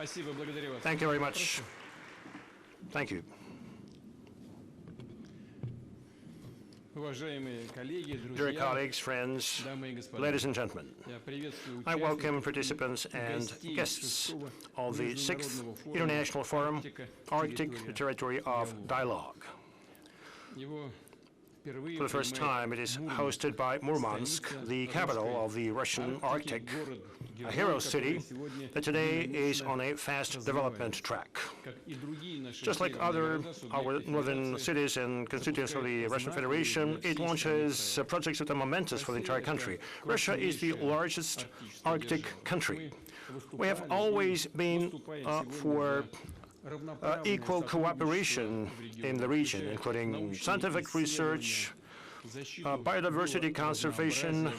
Thank you very much. Thank you. Dear colleagues, friends, ladies and gentlemen, I welcome participants and guests of the 6th International Forum, Arctic Territory of Dialogue. For the first time, it is hosted by Murmansk, the capital of the Russian Arctic, a hero city that today is on a fast development track. Just like our northern cities and constituents of the Russian Federation, it launches projects that are momentous for the entire country. Russia is the largest Arctic country. We have always been for equal cooperation in the region, including scientific research, biodiversity conservation,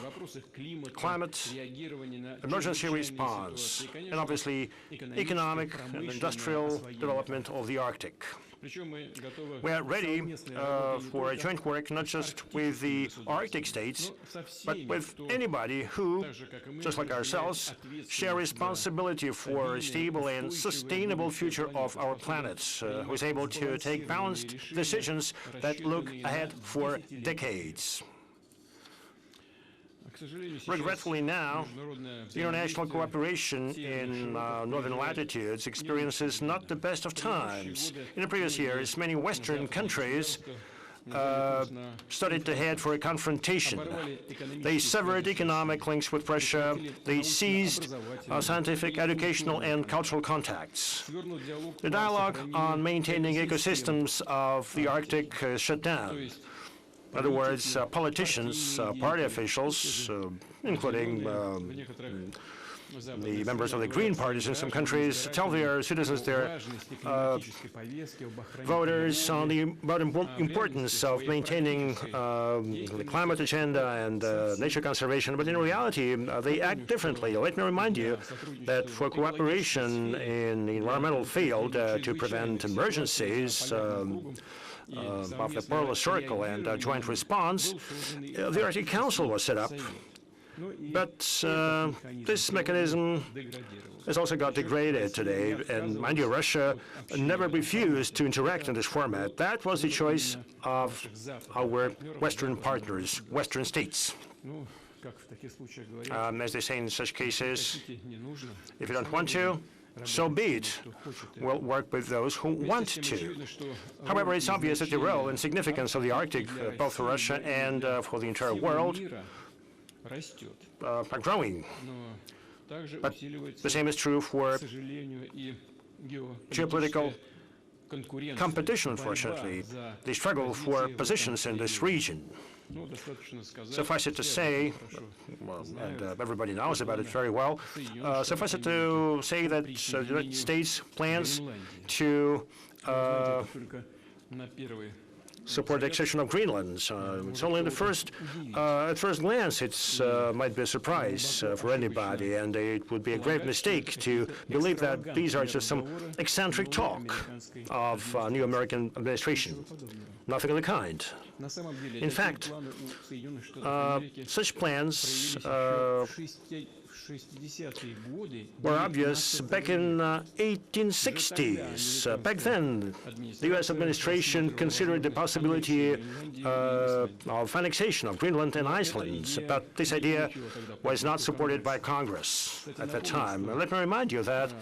climate, emergency response, and obviously economic and industrial development of the Arctic. We are ready for a joint work not just with the Arctic states, but with anybody who, just like ourselves, share responsibility for a stable and sustainable future of our planet, who is able to take balanced decisions that look ahead for decades. Regretfully now, the international cooperation in northern latitudes experiences not the best of times. In the previous years, many Western countries started to head for a confrontation. They severed economic links with Russia. They seized scientific, educational, and cultural contacts. The dialogue on maintaining ecosystems of the Arctic shut down. In other words, politicians, party officials, including the members of the Green parties in some countries, tell their citizens, their voters, on the importance of maintaining the climate agenda and nature conservation. But in reality, they act differently. Let me remind you that for cooperation in the environmental field to prevent emergencies, of the polar circle and joint response, the Arctic Council was set up. But this mechanism has also got degraded today, and mind you, Russia never refused to interact in this format. That was the choice of our Western partners, Western states. As they say in such cases, if you don't want to, so be it. We'll work with those who want to. However, it's obvious that the role and significance of the Arctic, both for Russia and for the entire world, are growing. But the same is true for geopolitical competition, unfortunately, the struggle for positions in this region. Suffice it to say, well, and everybody knows about it very well, suffice it to say that the United States plans to support the accession of Greenland. It's only at first glance, it might be a surprise for anybody, and it would be a grave mistake to believe that these are just some eccentric talk of new American administration. Nothing of the kind. In fact, such plans were obvious back in 1860s. Back then, the U.S. administration considered the possibility of annexation of Greenland and Iceland, but this idea was not supported by Congress at that time. Let me remind you that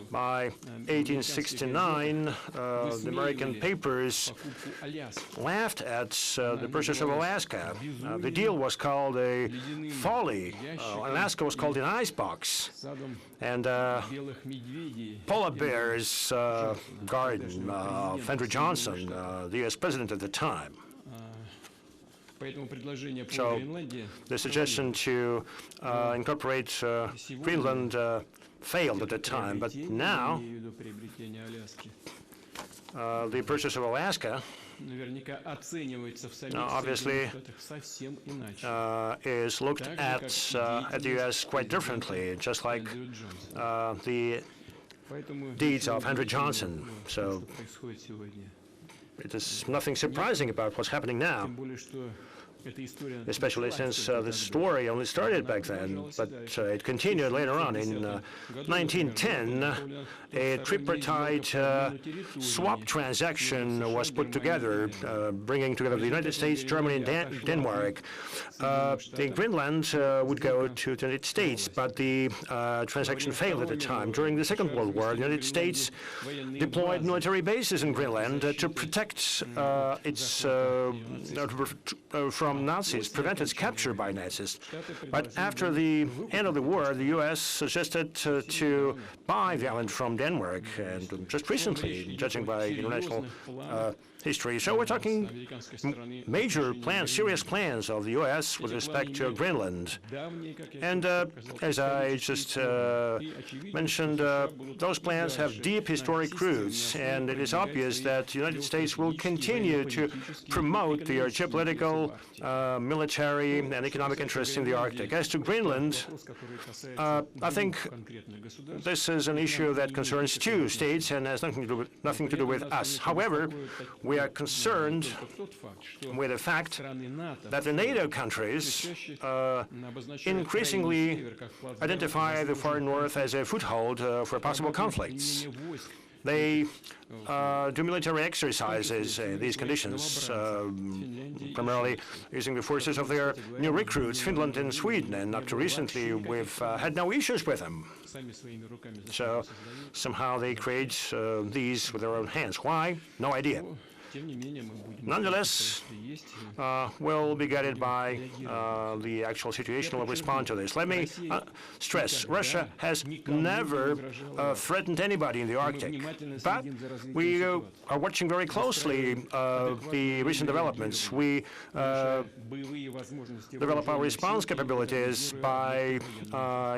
by 1869, the American papers laughed at the purchase of Alaska. The deal was called a folly. Alaska was called an icebox. And polar bears garden of Andrew Johnson, the U.S. president at the time. So the suggestion to incorporate Greenland failed at the time, but now the purchase of Alaska obviously is looked at the U.S. quite differently, just like the deeds of Andrew Johnson. So it is nothing surprising about what's happening now. especially since the story only started back then, but it continued later on. In 1910, a tripartite swap transaction was put together, bringing together the United States, Germany, and Denmark. The Greenland would go to the United States, but the transaction failed at the time. During the Second World War, the United States deployed military bases in Greenland to protect its from Nazis, prevent its capture by Nazis. But after the end of the war, the U.S. suggested to buy the island from Denmark, and just recently, judging by international history. So we're talking major plans, serious plans of the U.S. with respect to Greenland. And as I just mentioned, those plans have deep historic roots, and it is obvious that the United States will continue to promote the geopolitical, military, and economic interests in the Arctic. As to Greenland, I think this is an issue that concerns two states and has nothing to do with us. However, we are concerned with the fact that the NATO countries increasingly identify the far north as a foothold for possible conflicts. They do military exercises in these conditions, primarily using the forces of their new recruits, Finland and Sweden, and up to recently we've had no issues with them. So somehow they create these with their own hands. Why? No idea. Nonetheless, we'll be guided by the actual situation. We'll respond to this. Let me stress, Russia has never threatened anybody in the Arctic, but we are watching very closely the recent developments. We develop our response capabilities by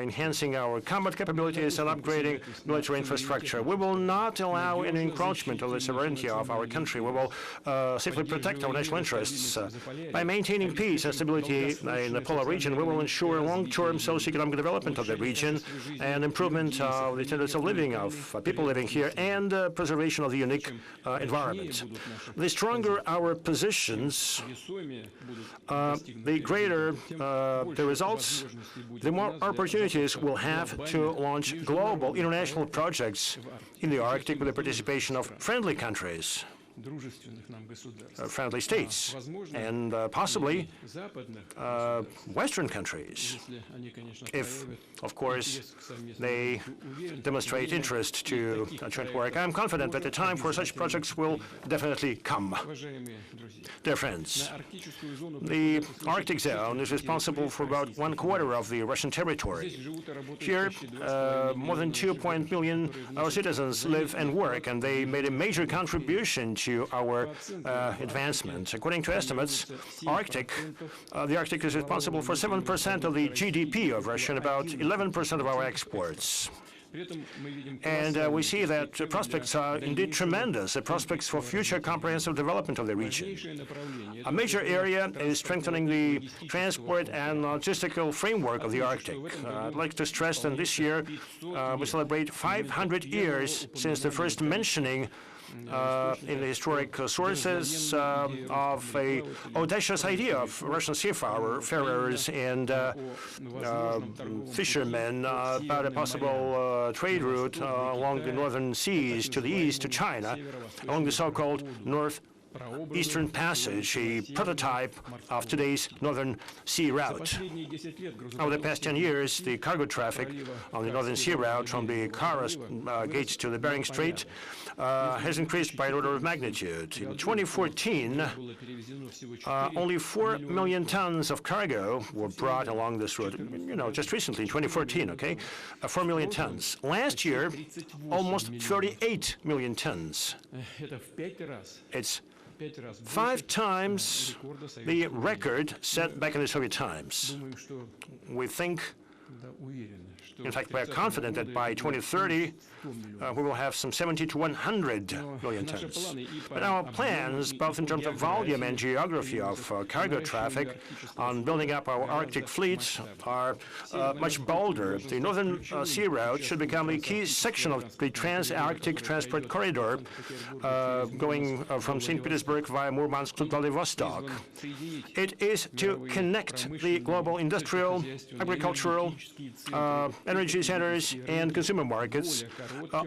enhancing our combat capabilities and upgrading military infrastructure. We will not allow any encroachment of the sovereignty of our country. We will safely protect our national interests. By maintaining peace and stability in the polar region, we will ensure long-term socio-economic development of the region and improvement of the standards of living of people living here and preservation of the unique environment. The stronger our positions, the greater the results, the more opportunities we'll have to launch global international projects in the Arctic with the participation of friendly countries. Friendly states, and possibly Western countries, if, of course, they demonstrate interest to joint work. I'm confident that the time for such projects will definitely come. Dear friends, the Arctic zone is responsible for about 1/4 of the Russian territory. Here, more than 2 million citizens live and work, and they made a major contribution to our advancement. According to estimates, the Arctic is responsible for 7% of the GDP of Russia and about 11% of our exports. And we see that the prospects are indeed tremendous, the prospects for future comprehensive development of the region. A major area is strengthening the transport and logistical framework of the Arctic. I'd like to stress that this year we celebrate 500 years since the first mentioning in the historic sources of an audacious idea of Russian seafarers and fishermen about a possible trade route along the northern seas to the east to China, along the so-called Northeastern Passage, a prototype of today's Northern Sea route. Over the past 10 years, the cargo traffic on the Northern Sea route from the Kara gates to the Bering Strait has increased by an order of magnitude. In 2014, only 4 million tons of cargo were brought along this route. Just recently, in 2014, okay? 4 million tons. Last year, almost 38 million tons. It's 5 times the record set back in the Soviet times. We think In fact, we are confident that by 2030, we will have some 70 to 100 million tons. But our plans, both in terms of volume and geography of cargo traffic, on building up our Arctic fleets are much bolder. The Northern Sea Route should become a key section of the Trans-Arctic Transport Corridor, going from St. Petersburg via Murmansk to Vladivostok. It is to connect the global industrial, agricultural, energy centers and consumer markets,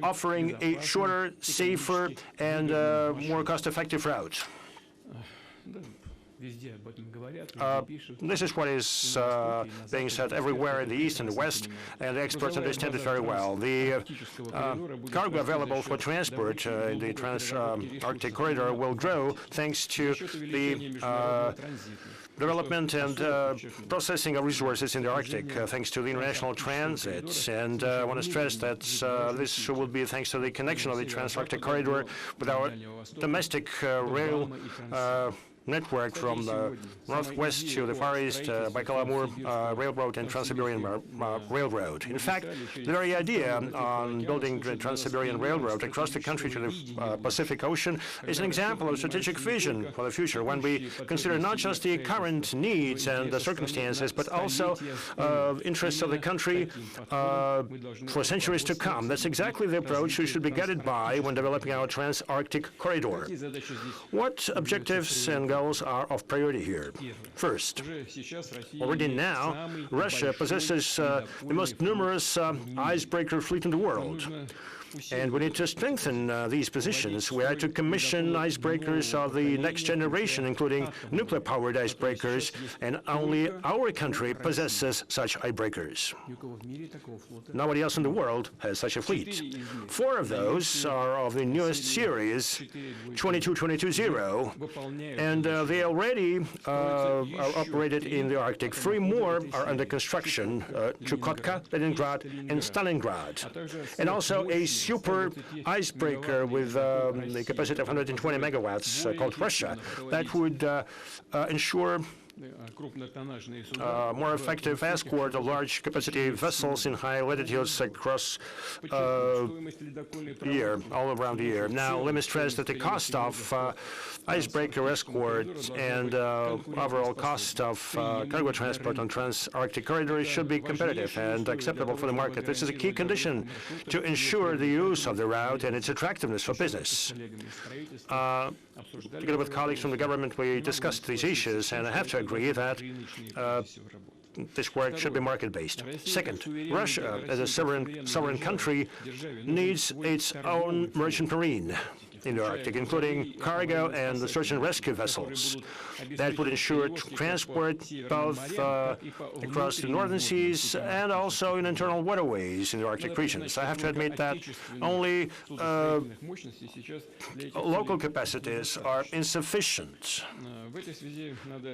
offering a shorter, safer, and more cost-effective route. This is what is being said everywhere in the East and the West, and the experts understand it very well. The cargo available for transport in the Trans-Arctic Corridor will grow thanks to the development and processing of resources in the Arctic, thanks to the international transits. And I want to stress that this will be thanks to the connection of the Trans-Arctic Corridor with our domestic rail network from the northwest to the Far East, Baikal-Amur Railroad and Trans-Siberian Railroad. In fact, the very idea on building the Trans-Siberian Railroad across the country to the Pacific Ocean is an example of strategic vision for the future, when we consider not just the current needs and the circumstances, but also interests of the country for centuries to come. That's exactly the approach we should be guided by when developing our Trans-Arctic Corridor. What objectives and goals are of priority here? First, already now, Russia possesses the most numerous icebreaker fleet in the world. And we need to strengthen these positions. We are to commission icebreakers of the next generation, including nuclear-powered icebreakers, and only our country possesses such icebreakers. Nobody else in the world has such a fleet. 4 of those are of the newest series, 22-22-0, and they already are operated in the Arctic. 3 more are under construction, Chukotka, Leningrad, and Stalingrad, and also a super icebreaker with the capacity of 120 megawatts called Russia that would ensure more effective escort of large capacity vessels in high latitudes across the year, all around the year. Now, let me stress that the cost of icebreaker escort and overall cost of cargo transport on Trans-Arctic Corridor should be competitive and acceptable for the market. This is a key condition to ensure the use of the route and its attractiveness for business. Together with colleagues from the government, we discussed these issues, and I have to agree that this work should be market-based. Second, Russia, as a sovereign country, needs its own merchant marine in the Arctic, including cargo and the search and rescue vessels. That would ensure transport both across the northern seas and also in internal waterways in the Arctic regions. I have to admit that only local capacities are insufficient.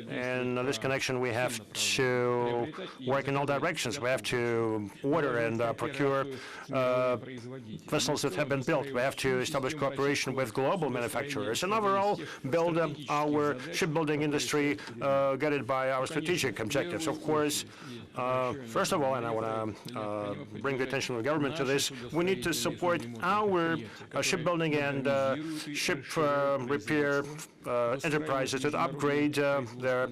And in this connection, we have to work in all directions. We have to order and procure vessels that have been built. We have to establish cooperation with global manufacturers and overall build our shipbuilding industry guided by our strategic objectives. Of course, first of all, and I want to bring the attention of the government to this, we need to support our shipbuilding and ship repair enterprises that upgrade their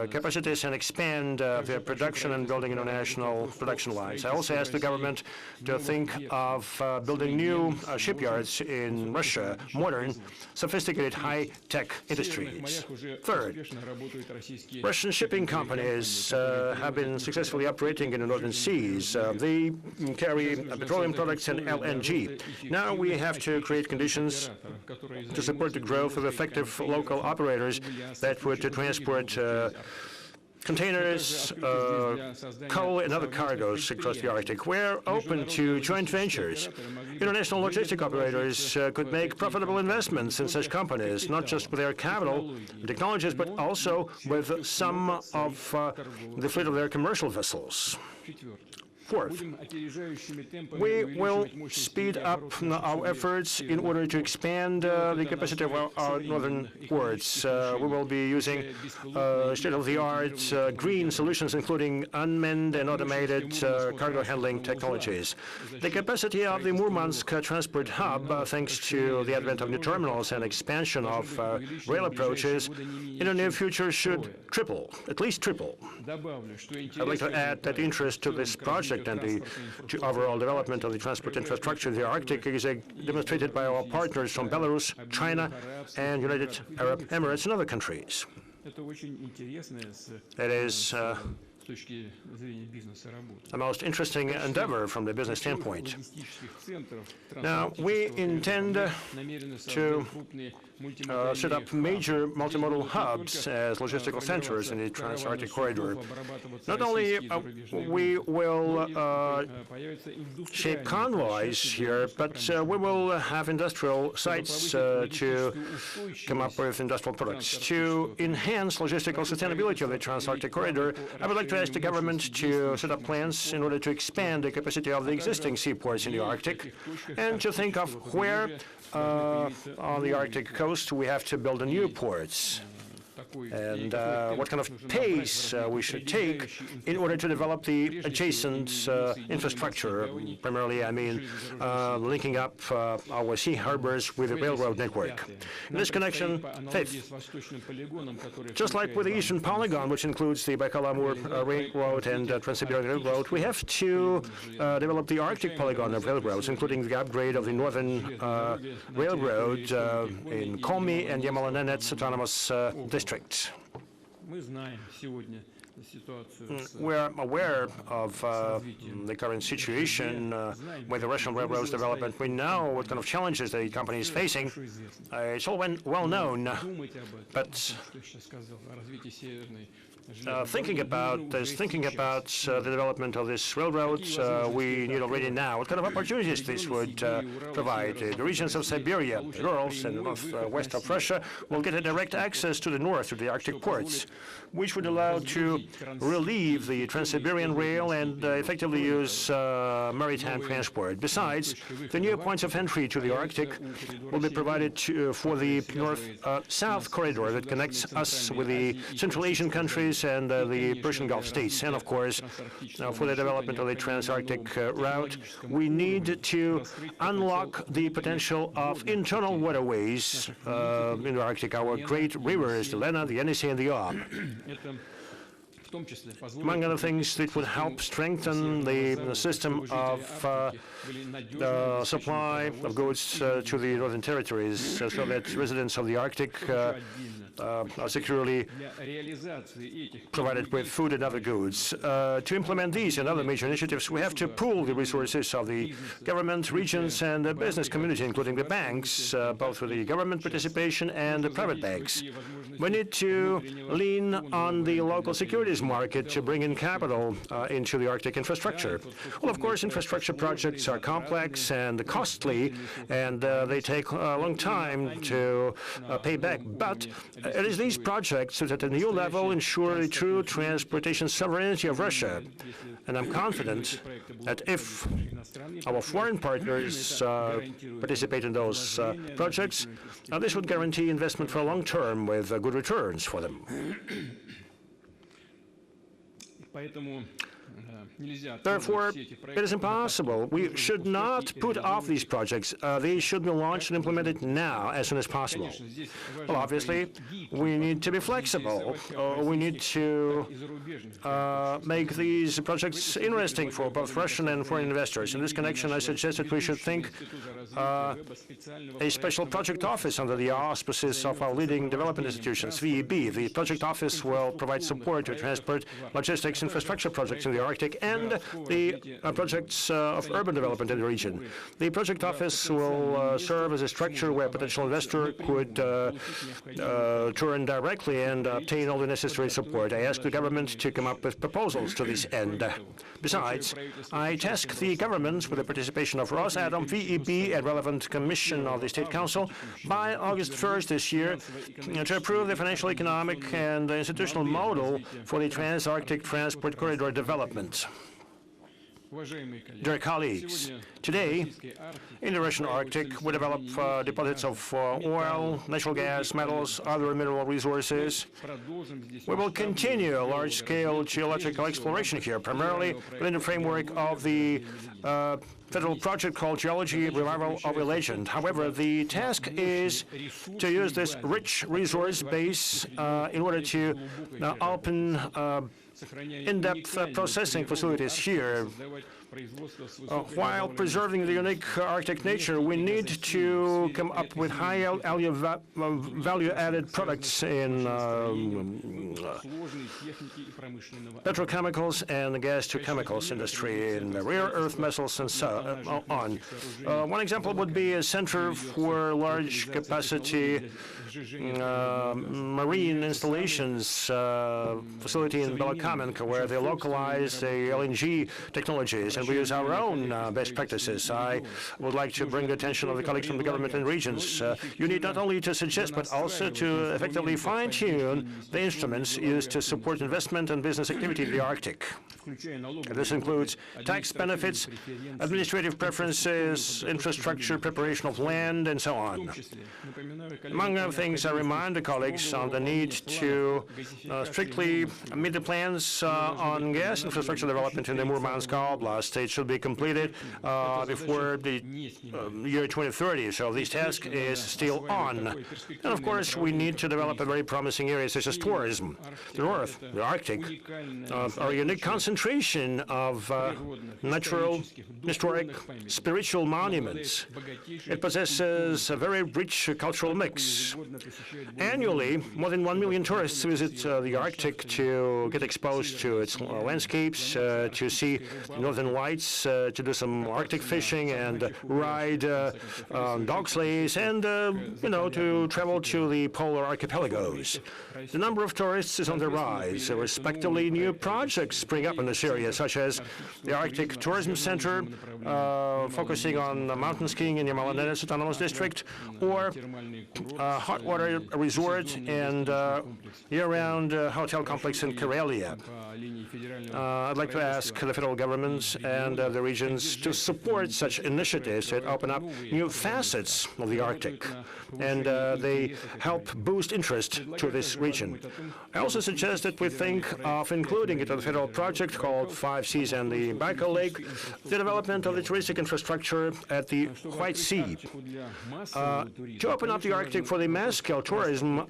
capacities and expand their production and building international production lines. I also asked the government to think of building new shipyards in Russia, modern, sophisticated, high-tech industries. Third, Russian shipping companies have been successfully operating in the northern seas. They carry petroleum products and LNG. Now we have to create conditions to support the growth of effective local operators that would transport containers, coal, and other cargoes across the Arctic. We're open to joint ventures. International logistic operators could make profitable investments in such companies, not just with their capital and technologies, but also with some of the fleet of their commercial vessels. Fourth, we will speed up our efforts in order to expand the capacity of our northern ports. We will be using state-of-the-art green solutions, including unmanned and automated cargo handling technologies. The capacity of the Murmansk transport hub, thanks to the advent of new terminals and expansion of rail approaches, in the near future should triple, at least triple. I'd like to add that interest to this project and the overall development of the transport infrastructure in the Arctic is demonstrated by our partners from Belarus, China, and United Arab Emirates and other countries. It is the most interesting endeavor from the business standpoint. Now, we intend to set up major multimodal hubs as logistical centers in the Trans-Arctic corridor. Not only we will shape convoys here, but we will have industrial sites to come up with industrial products. To enhance logistical sustainability of the Trans-Arctic corridor, I would like to ask the government to set up plans in order to expand the capacity of the existing seaports in the Arctic and to think of where on the Arctic coast we have to build new ports and what kind of pace we should take in order to develop the adjacent infrastructure. Primarily, I mean, linking up our sea harbors with the railroad network. In this connection, fifth, just like with the Eastern Polygon, which includes the Baikal-Amur Railroad and Trans-Siberian Railroad, we have to develop the Arctic Polygon of railroads, including the upgrade of the Northern Railroad in Komi and Yamalo-Nenets Autonomous District. We are aware of the current situation with the Russian railroads development. We know what kind of challenges the company is facing. It's all well known, but thinking about the development of this railroad, we need already now what kind of opportunities this would provide. The regions of Siberia, the Urals, and the northwest of Russia will get a direct access to the north, to the Arctic ports, which would allow to relieve the Trans-Siberian Rail and effectively use maritime transport. Besides, the new points of entry to the Arctic will be provided for the north-south corridor that connects us with the Central Asian countries and the Persian Gulf states. And of course, for the development of the Trans-Arctic route, we need to unlock the potential of internal waterways in the Arctic, our great rivers, the Lena, the Yenisei, and the Ob. Among other things, it would help strengthen the system of supply of goods to the northern territories so that residents of the Arctic are securely provided with food and other goods. To implement these and other major initiatives, we have to pool the resources of the government, regions, and the business community, including the banks, both with the government participation and the private banks. We need to lean on the local securities market to bring in capital into the Arctic infrastructure. Well, of course, infrastructure projects are complex and costly, and they take a long time to pay back. But it is these projects that at a new level ensure the true transportation sovereignty of Russia. And I'm confident that if our foreign partners participate in those projects, this would guarantee investment for a long term with good returns for them. Therefore, it is impossible. We should not put off these projects. They should be launched and implemented now, as soon as possible. Well, obviously, we need to be flexible. We need to make these projects interesting for both Russian and foreign investors. In this connection, I suggest that we should think a special project office under the auspices of our leading development institutions, VEB. The project office will provide support to transport, logistics, infrastructure projects in the Arctic and the projects of urban development in the region. The project office will serve as a structure where a potential investor could turn directly and obtain all the necessary support. I ask the government to come up with proposals to this end. Besides, I task the governments with the participation of Rosatom, VEB, and relevant commission of the State Council by August 1st this year to approve the financial, economic, and institutional model for the Trans-Arctic Transport Corridor development. Dear colleagues, today in the Russian Arctic we develop deposits of oil, natural gas, metals, other mineral resources. We will continue large-scale geological exploration here, primarily within the framework of the federal project called Geology Revival of a Legend. However, the task is to use this rich resource base in order to open in-depth processing facilities here. While preserving the unique Arctic nature, we need to come up with high value-added products in petrochemicals and gas-to-chemicals industry, in rare earth metals, and so on. One example would be a center for large-capacity marine installations facility in Belokamenka, where they localize the LNG technologies, and we use our own best practices. I would like to bring the attention of the colleagues from the government and regions. You need not only to suggest, but also to effectively fine-tune the instruments used to support investment and business activity in the Arctic. This includes tax benefits, administrative preferences, infrastructure, preparation of land, and so on. Among other things, I remind the colleagues on the need to strictly meet the plans on gas infrastructure development in the Murmansk Oblast. It should be completed before the year 2030, so this task is still on. And of course, we need to develop a very promising area such as tourism. The North, the Arctic, are a unique concentration of natural, historic, spiritual monuments. It possesses a very rich cultural mix. Annually, more than 1 million tourists visit the Arctic to get exposed to its landscapes, to see northern lights, to do some Arctic fishing and ride dog sleighs, and to travel to the polar archipelagos. The number of tourists is on the rise. Respectively, new projects spring up in this area, such as the Arctic Tourism Center, focusing on mountain skiing in Yamala-Nenes Autonomous District, or hot water resort and year-round hotel complex in Karelia. I'd like to ask the federal governments and the regions to support such initiatives that open up new facets of the Arctic, and they help boost interest to this region. I also suggest that we think of including it in a federal project called 5 Seas and the Baikal Lake, the development of the touristic infrastructure at the White Sea. To open up the Arctic for the mass-scale tourism,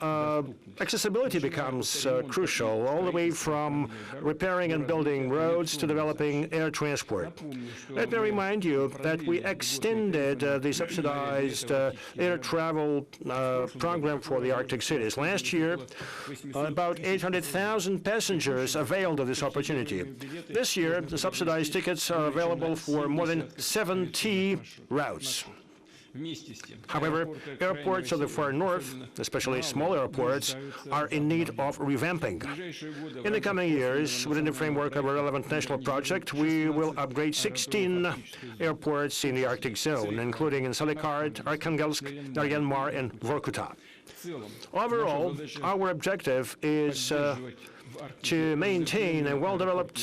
accessibility becomes crucial, all the way from repairing and building roads to developing air transport. Let me remind you that we extended the subsidized air travel program for the Arctic cities. Last year, about 800,000 passengers availed of this opportunity. This year, the subsidized tickets are available for more than 70 routes. However, airports of the far north, especially small airports, are in need of revamping. In the coming years, within the framework of a relevant national project, we will upgrade 16 airports in the Arctic zone, including in Salikard, Arkhangelsk, Naryan-Mar, and Vorkuta. Overall, our objective is to maintain a well-developed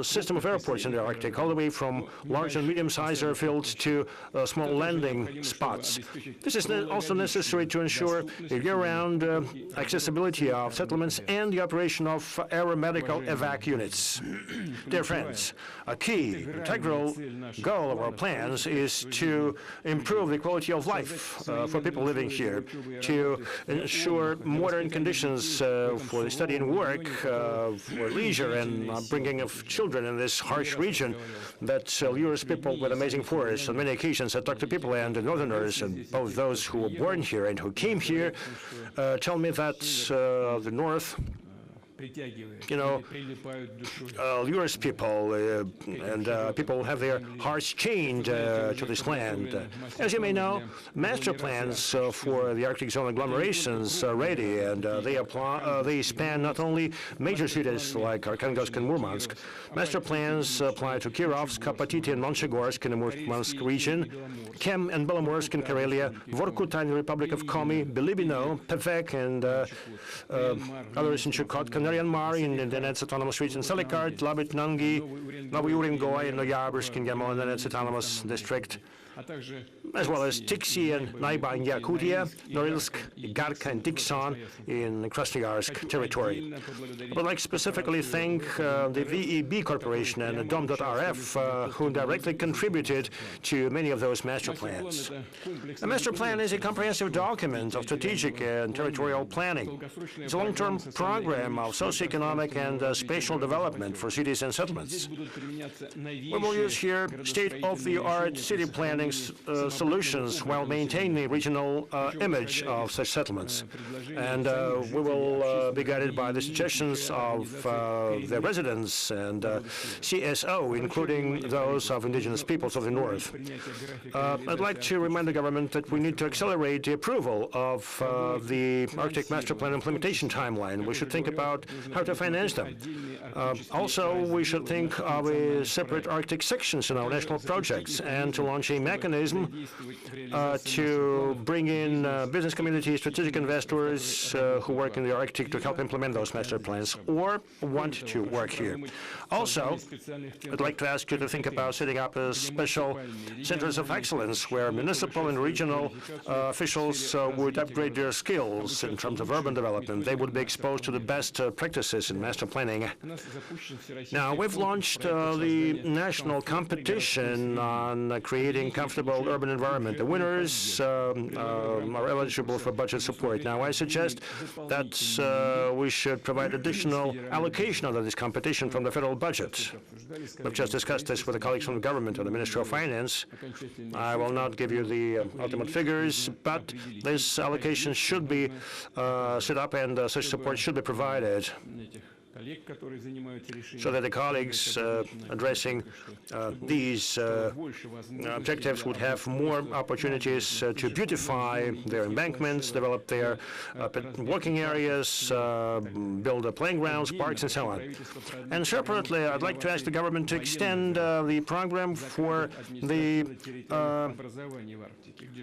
system of airports in the Arctic, all the way from large and medium-sized airfields to small landing spots. This is also necessary to ensure the year-round accessibility of settlements and the operation of aeromedical evac units. Dear friends, a key, integral goal of our plans is to improve the quality of life for people living here, to ensure modern conditions for the study and work, for leisure and bringing of children in this harsh region that lures people with amazing forests. On many occasions, I talk to people and northerners, and both those who were born here and who came here, tell me that the north lures people, and people have their hearts chained to this land. As you may know, master plans for the Arctic zone agglomerations are ready, and they span not only major cities like Arkhangelsk and Murmansk. Master plans apply to Kirovsk, Kapatiti, and Monchegorsk in the Murmansk region, Kem and Belomorsk in Karelia, Vorkuta in the Republic of Komi, Bilibino, Pevek, and others in Chukotka, Naryan-Mar in the Donetsk Autonomous Region, Salikart, Labit-Nangi, Novy Urengoy in Noyabrsk in Donetsk Autonomous District, as well as Tiksi and Naiba in Yakutia, Norilsk, Igarka, and Dikson in Krasnoyarsk territory. I would like to specifically thank the VEB Corporation and Dom.RF, who directly contributed to many of those master plans. A master plan is a comprehensive document of strategic and territorial planning. It's a long-term program of socioeconomic and spatial development for cities and settlements. We will use here state-of-the-art city planning solutions while maintaining the regional image of such settlements. And we will be guided by the suggestions of the residents and CSO, including those of indigenous peoples of the north. I'd like to remind the government that we need to accelerate the approval of the Arctic Master Plan implementation timeline. We should think about how to finance them. Also, we should think of a separate Arctic sections in our national projects and to launch a mechanism to bring in business community, strategic investors who work in the Arctic to help implement those master plans or want to work here. Also, I'd like to ask you to think about setting up a special centers of excellence where municipal and regional officials would upgrade their skills in terms of urban development. They would be exposed to the best practices in master planning. Now, we've launched the national competition on creating comfortable urban environment. The winners are eligible for budget support. Now, I suggest that we should provide additional allocation under this competition from the federal budget. We've just discussed this with the colleagues from the government and the Ministry of Finance. I will not give you the ultimate figures, but this allocation should be set up and such support should be provided, so that the colleagues addressing these objectives would have more opportunities to beautify their embankments, develop their walking areas, build playgrounds, parks, and so on. And separately, I'd like to ask the government to extend the program for the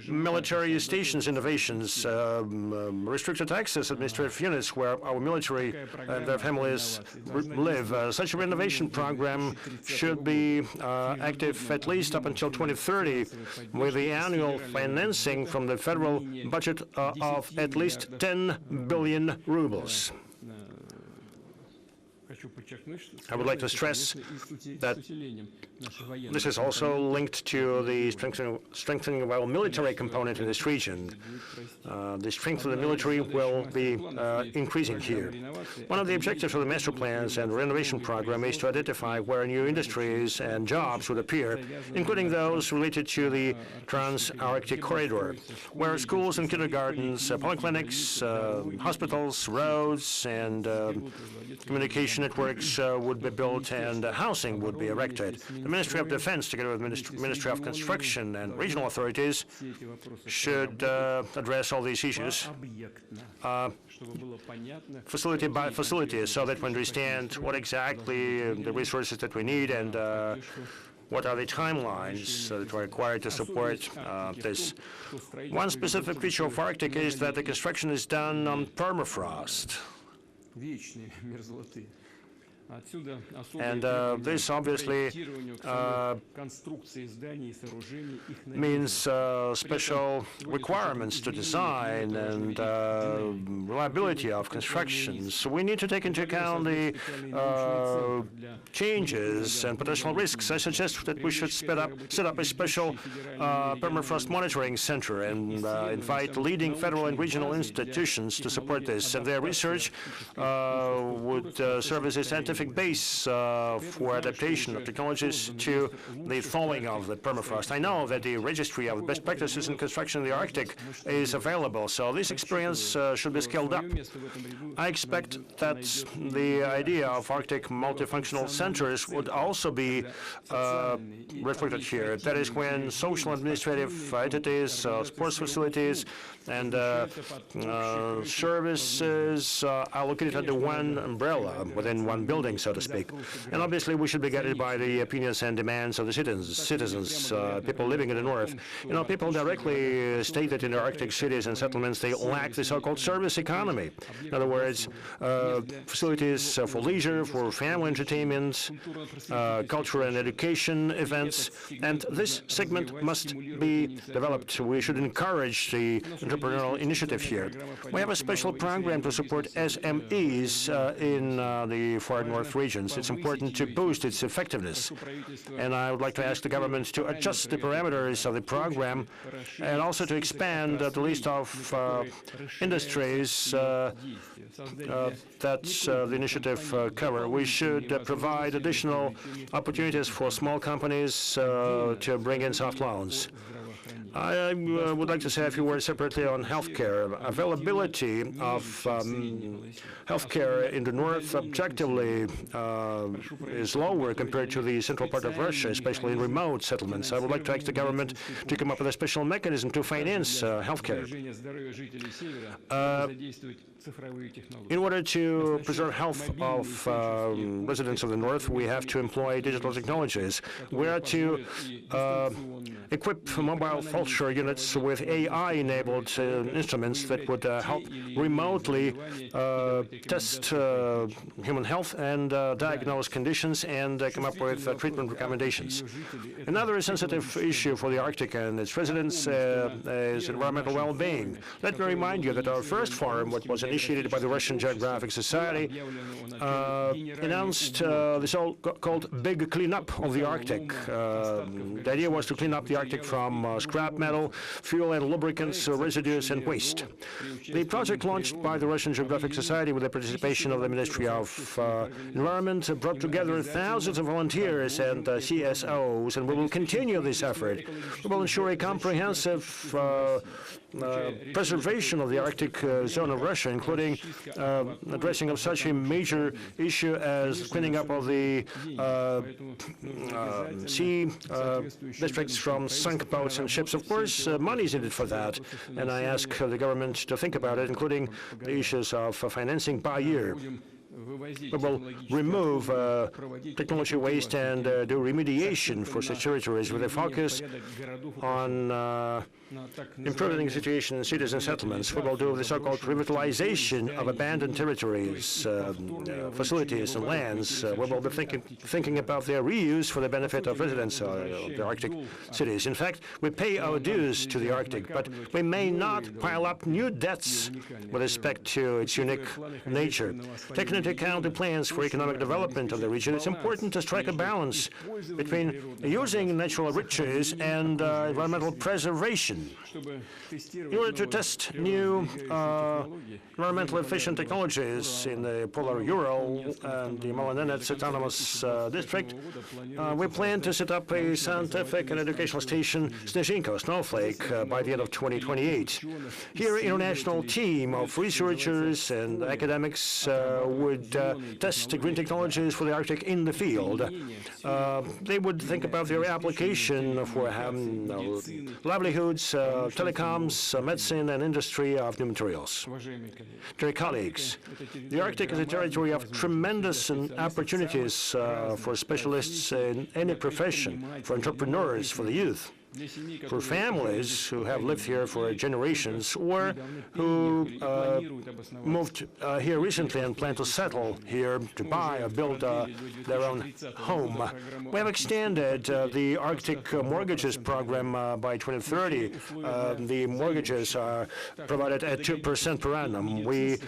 military stations innovations, restricted access administrative units where our military and their families live. Such a renovation program should be active at least up until 2030, with the annual financing from the federal budget of at least 10 billion rubles. I would like to stress that this is also linked to the strengthening of our military component in this region. The strength of the military will be increasing here. One of the objectives of the master plans and renovation program is to identify where new industries and jobs would appear, including those related to the Trans-Arctic corridor, where schools and kindergartens, polyclinics, hospitals, roads, and communication networks would be built and housing would be erected. The Ministry of Defense, together with the Ministry of Construction and regional authorities, should address all these issues facility by facility, so that we understand what exactly the resources that we need and what are the timelines that are required to support this. One specific feature of Arctic is that the construction is done on permafrost. And this obviously means special requirements to design and reliability of construction. So we need to take into account the changes and potential risks. I suggest that we should set up a special permafrost monitoring center and invite leading federal and regional institutions to support this. And their research would serve as a scientific base for adaptation of technologies to the thawing of the permafrost. I know that the registry of best practices in construction in the Arctic is available, so this experience should be scaled up. I expect that the idea of Arctic multifunctional centers would also be reflected here. That is, when social administrative entities, sports facilities, and services are located under one umbrella within one building. building, so to speak. And obviously, we should be guided by the opinions and demands of the citizens, people living in the north. You know, people directly state that in the Arctic cities and settlements, they lack the so-called service economy. In other words, facilities for leisure, for family entertainment, culture and education events, and this segment must be developed. We should encourage the entrepreneurial initiative here. We have a special program to support SMEs in the far north regions. It's important to boost its effectiveness. And I would like to ask the government to adjust the parameters of the program and also to expand the list of industries that the initiative cover. We should provide additional opportunities for small companies to bring in soft loans. I would like to say a few words separately on healthcare. Availability of healthcare in the north objectively is lower compared to the central part of Russia, especially in remote settlements. I would like to ask the government to come up with a special mechanism to finance healthcare. In order to preserve health of residents of the north, we have to employ digital technologies. We are to equip mobile culture units with AI-enabled instruments that would help remotely test human health and diagnose conditions and come up with treatment recommendations. Another sensitive issue for the Arctic and its residents is environmental well-being. Let me remind you that our first forum, what was initiated by the Russian Geographic Society, announced the so-called big cleanup of the Arctic. The idea was to clean up the Arctic from scrap metal, fuel and lubricants, residues and waste. The project, launched by the Russian Geographic Society with the participation of the Ministry of Environment, brought together thousands of volunteers and CSOs, and we will continue this effort. We will ensure a comprehensive preservation of the Arctic zone of Russia, including addressing of such a major issue as cleaning up of the sea districts from sunk boats and ships. Of course, money is needed for that, and I ask the government to think about it, including the issues of financing by year. We will remove technology waste and do remediation for such territories with a focus on improving the situation in cities and settlements. We will do the so-called revitalization of abandoned territories, facilities and lands. We will be thinking about their reuse for the benefit of residents of the Arctic cities. In fact, we pay our dues to the Arctic, but we may not pile up new debts with respect to its unique nature. Taking into account the plans for economic development of the region, it's important to strike a balance between using natural riches and environmental preservation. In order to test new environmentally efficient technologies in the polar Ural and the Molinenets Autonomous District, we plan to set up a scientific and educational station, Snezhinka, Snowflake, by the end of 2028. Here, an international team of researchers and academics would test green technologies for the Arctic in the field. They would think about their application for livelihoods, telecoms, medicine, and industry of new materials. Dear colleagues, the Arctic is a territory of tremendous opportunities for specialists in any profession, for entrepreneurs, for the youth, for families who have lived here for generations or who moved here recently and plan to settle here to buy or build their own home. We have extended the Arctic mortgages program by 2030. The mortgages are provided at 2% per annum. We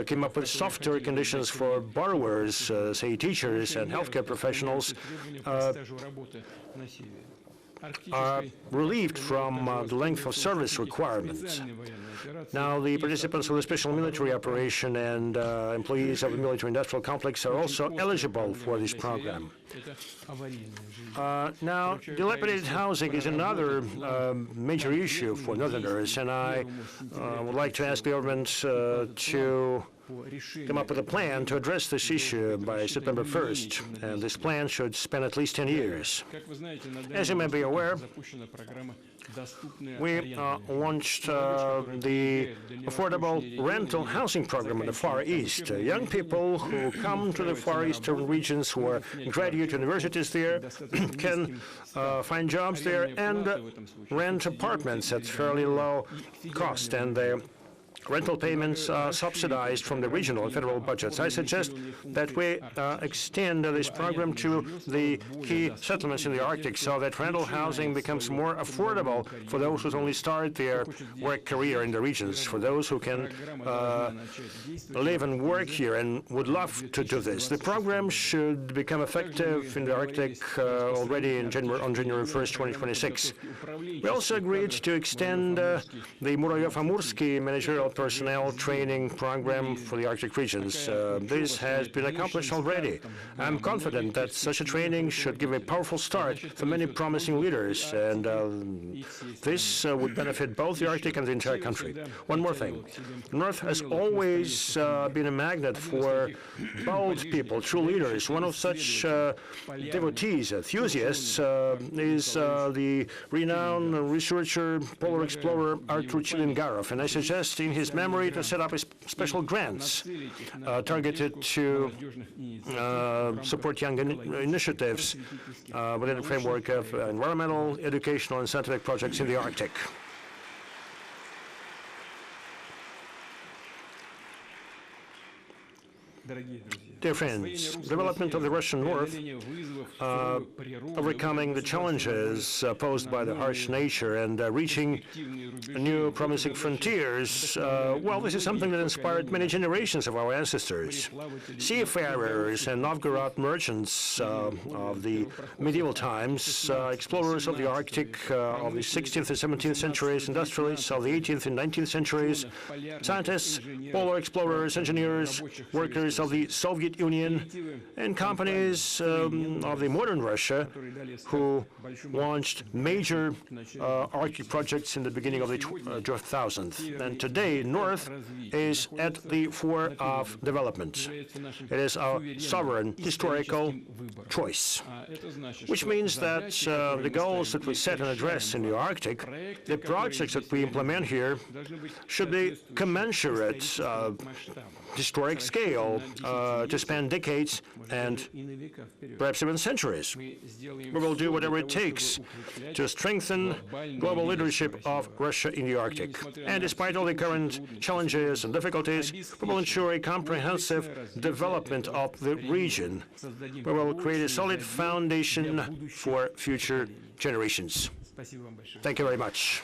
came up with softer conditions for borrowers, say teachers and healthcare professionals, are relieved from the length of service requirements. Now, the participants of the special military operation and employees of the military-industrial complex are also eligible for this program. Now, dilapidated housing is another major issue for Northerners, and I would like to ask the government to come up with a plan to address this issue by September 1st, and this plan should span at least 10 years. As you may be aware, we launched the affordable rental housing program in the Far East. Young people who come to the Far Eastern regions, who are graduate universities there, can find jobs there and rent apartments at fairly low cost, and the rental payments are subsidized from the regional and federal budgets. I suggest that we extend this program to the key settlements in the Arctic so that rental housing becomes more affordable for those who only start their work career in the regions, for those who can live and work here and would love to do this. The program should become effective in the Arctic already on January 1st, 2026. We also agreed to extend the Muravyov-Amursky managerial personnel training program for the Arctic regions. This has been accomplished already. I'm confident that such a training should give a powerful start for many promising leaders, and this would benefit both the Arctic and the entire country. One more thing. The North has always been a magnet for bold people, true leaders. One of such devotees, enthusiasts, is the renowned researcher, polar explorer Artur Chilingarov, and I suggest in his memory to set up special grants targeted to support young initiatives within the framework of environmental, educational, and scientific projects in the Arctic. Dear friends, development of the Russian North, overcoming the challenges posed by the harsh nature and reaching new promising frontiers, well, this is something that inspired many generations of our ancestors. Seafarers and Novgorod merchants of the medieval times, explorers of the Arctic of the 16th and 17th centuries, industrialists of the 18th and 19th centuries, scientists, polar explorers, engineers, workers of the Soviet Union, and companies of the modern Russia who launched major Arctic projects in the beginning of the 2000s. And today, North is at the fore of development. It is our sovereign historical choice, which means that the goals that we set and address in the Arctic, the projects that we implement here, should be commensurate, historic scale, to span decades and perhaps even centuries. We will do whatever it takes to strengthen global leadership of Russia in the Arctic. And despite all the current challenges and difficulties, we will ensure a comprehensive development of the region. We will create a solid foundation for future generations. Thank you very much.